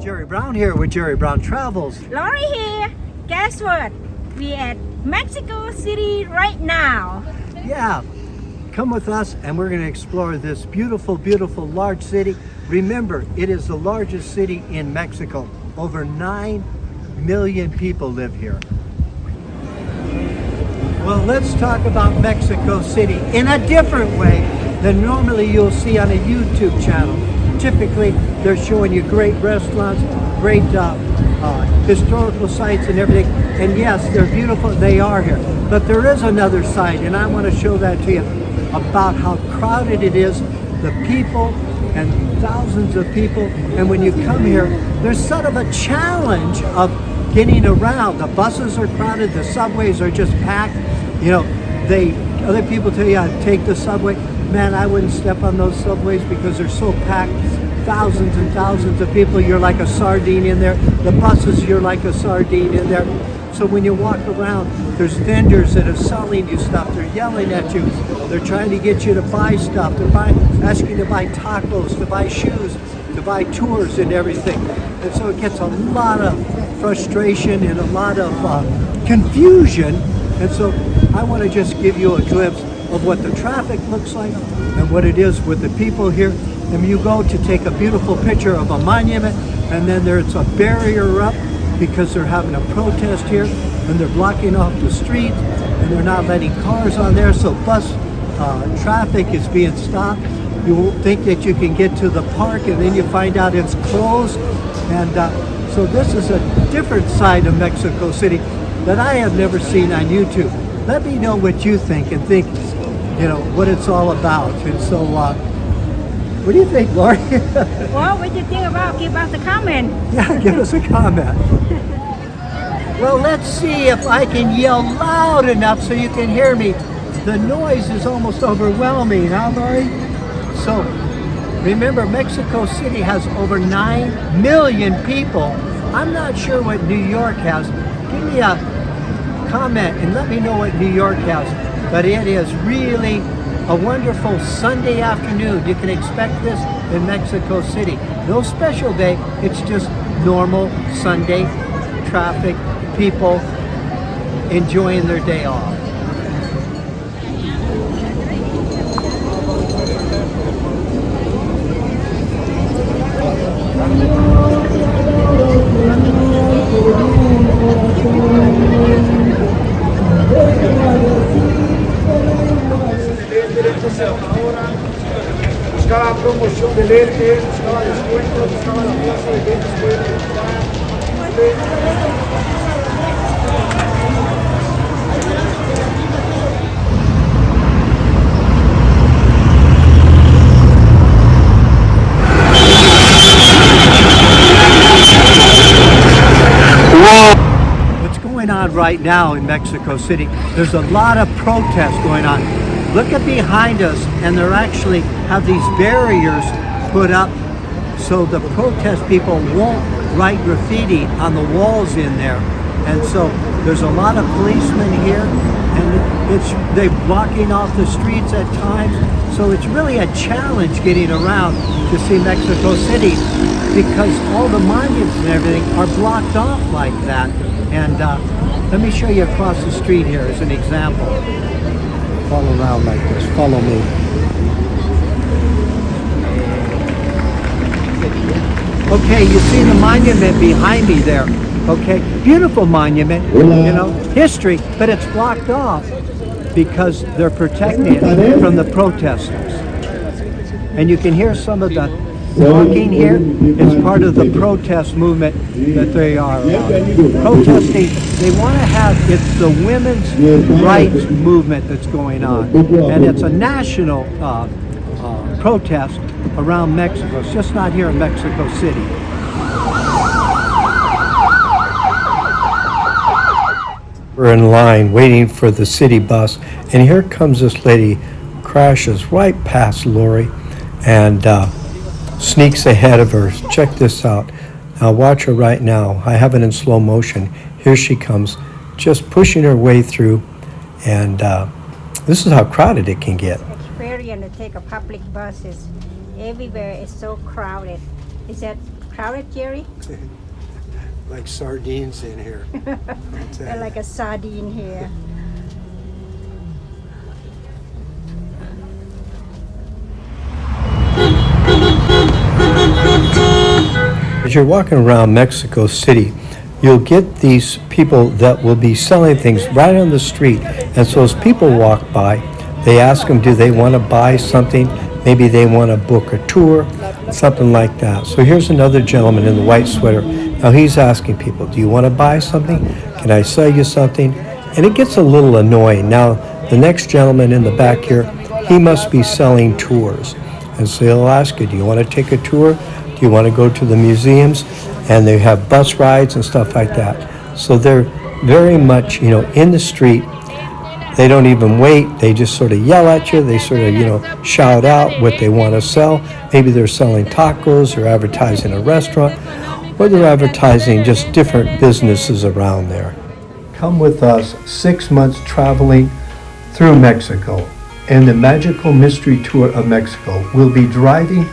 Jerry Brown here with Jerry Brown Travels. Lori here. Guess what? We're at Mexico City right now. Yeah, come with us and we're going to explore this beautiful, beautiful large city. Remember, it is the largest city in Mexico. Over 9 million people live here. Well, let's talk about Mexico City in a different way than normally you'll see on a YouTube channel. Typically, they're showing you great restaurants, great historical sites and everything. And yes, they're beautiful, they are here. But there is another side, and I want to show that to you, about how crowded it is, the people, and thousands of people. And when you come here, there's sort of a challenge of getting around. The buses are crowded, the subways are just packed. You know, other people tell you, take the subway. Man, I wouldn't step on those subways because they're so packed. Thousands and thousands of people, you're like a sardine in there. The buses, you're like a sardine in there. So when you walk around, there's vendors that are selling you stuff. They're yelling at you. They're trying to get you to buy stuff. They're asking you to buy tacos, to buy shoes, to buy tours and everything. And so it gets a lot of frustration and a lot of confusion. And so I want to just give you a glimpse of what the traffic looks like and what it is with the people here. And you go to take a beautiful picture of a monument, and then there's a barrier up because they're having a protest here, and they're blocking off the streets, and they're not letting cars on there, so bus traffic is being stopped. You won't think that you can get to the park, and then you find out it's closed. And so this is a different side of Mexico City that I have never seen on YouTube. Let me know what you think, and think, you know, what it's all about. And so, what do you think, Lori? Well, what do you think about? Give us a comment. Yeah, give us a comment. Well, let's see if I can yell loud enough so you can hear me. The noise is almost overwhelming, huh, Lori? So, remember, Mexico City has over 9 million people. I'm not sure what New York has. Give me a comment and let me know what New York has. But it is really a wonderful Sunday afternoon. You can expect this in Mexico City. No special day, it's just normal Sunday traffic, people enjoying their day off. Buscaba promoción de lentes, buscaba descuentos, buscaba la plaza de ventas, pueden entrar. What's going on right now in Mexico City? There's a lot of protests going on. Look at behind us, and they actually have these barriers put up so the protest people won't write graffiti on the walls in there. And so there's a lot of policemen here, and they're blocking off the streets at times. So it's really a challenge getting around to see Mexico City because all the monuments and everything are blocked off like that. And let me show you across the street here as an example. Follow around like this. Follow me. Okay, you see the monument behind me there. Okay, beautiful monument, you know, history, but it's blocked off because they're protecting it from the protesters. And you can hear some of the walking here. It's part of the protest movement that they are protesting. They want to have, it's the women's rights movement that's going on. And it's a national protest around Mexico. It's just not here in Mexico City. We're in line waiting for the city bus, and here comes this lady, crashes right past Lori, and sneaks ahead of her. Check this out. Now watch her right now. I have it in slow motion. Here she comes, just pushing her way through, and this is how crowded it can get. Experience to take a public buses. Everywhere is so crowded. Is that Crowded, Jerry? Like sardines in here. They're like a sardine here. As you're walking around Mexico City, you'll get these people that will be selling things right on the street. And so as people walk by, they ask them, do they want to buy something? Maybe they want to book a tour, something like that. So here's another gentleman in the white sweater. Now he's asking people, do you want to buy something? Can I sell you something? And it gets a little annoying. Now, the next gentleman in the back here, he must be selling tours. And so he'll ask you, do you want to take a tour? Do you want to go to the museums? And they have bus rides and stuff like that. So they're very much, in the street. They don't even wait. They just sort of yell at you. They sort of, shout out what they want to sell. Maybe they're selling tacos or advertising a restaurant, or they're advertising just different businesses around there. Come with us 6 months traveling through Mexico. And the Magical Mystery Tour of Mexico. We'll be driving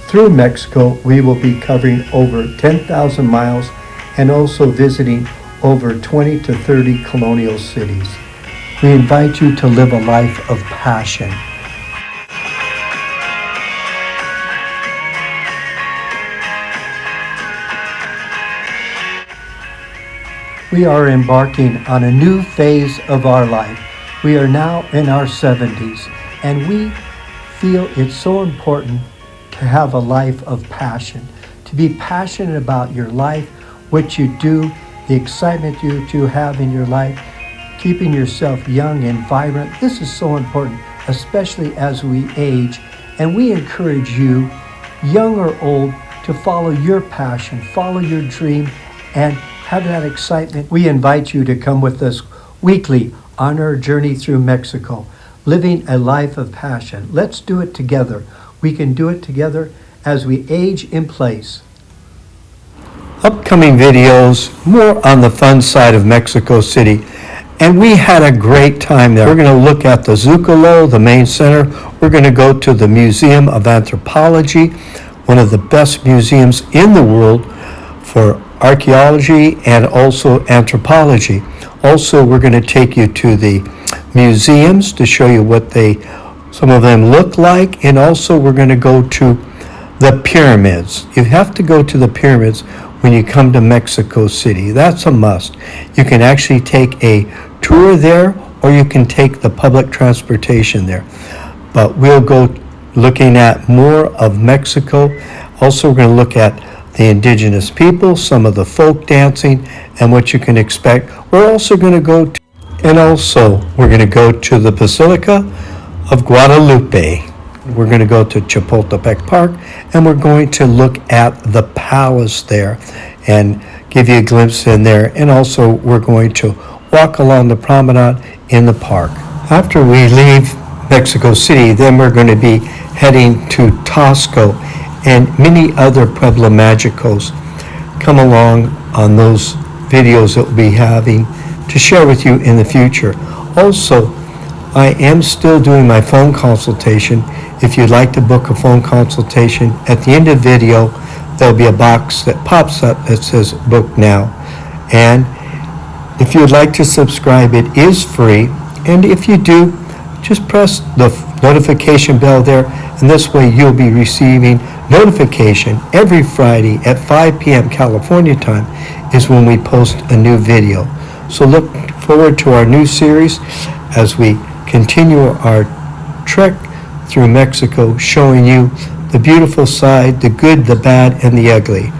through Mexico. We will be covering over 10,000 miles and also visiting over 20 to 30 colonial cities. We invite you to live a life of passion. We are embarking on a new phase of our life. We are now in our 70s, and we feel it's so important to have a life of passion, to be passionate about your life, what you do, the excitement you have in your life, keeping yourself young and vibrant. This is so important, especially as we age, and we encourage you, young or old, to follow your passion, follow your dream, and have that excitement. We invite you to come with us weekly on our journey through Mexico, living a life of passion. Let's do it together. We can do it together as we age in place. Upcoming videos, more on the fun side of Mexico City. And we had a great time there. We're going to look at the Zócalo, the main center. We're going to go to the Museum of Anthropology, one of the best museums in the world for archaeology and also anthropology. Also, we're going to take you to the museums to show you what some of them look like, and also we're going to go to the pyramids. You have to go to the pyramids when you come to Mexico City. That's a must. You can actually take a tour there, or you can take the public transportation there. But we'll go looking at more of Mexico. Also, we're going to look at the indigenous people, some of the folk dancing, and what you can expect. We're also going to go to the Basilica of Guadalupe. We're going to go to Chapultepec Park, and we're going to look at the palace there and give you a glimpse in there. And also we're going to walk along the promenade in the park. After we leave Mexico City, then we're going to be heading to Tasco and many other Pueblo Magicos. Come along on those videos that we'll be having to share with you in the future. Also, I am still doing my phone consultation. If you'd like to book a phone consultation, at the end of the video, there'll be a box that pops up that says book now. And if you'd like to subscribe, it is free. And if you do, just press the notification bell there, and this way you'll be receiving notification every Friday at 5 p.m. California time is when we post a new video. So look forward to our new series as we continue our trek through Mexico, showing you the beautiful side, the good, the bad, and the ugly.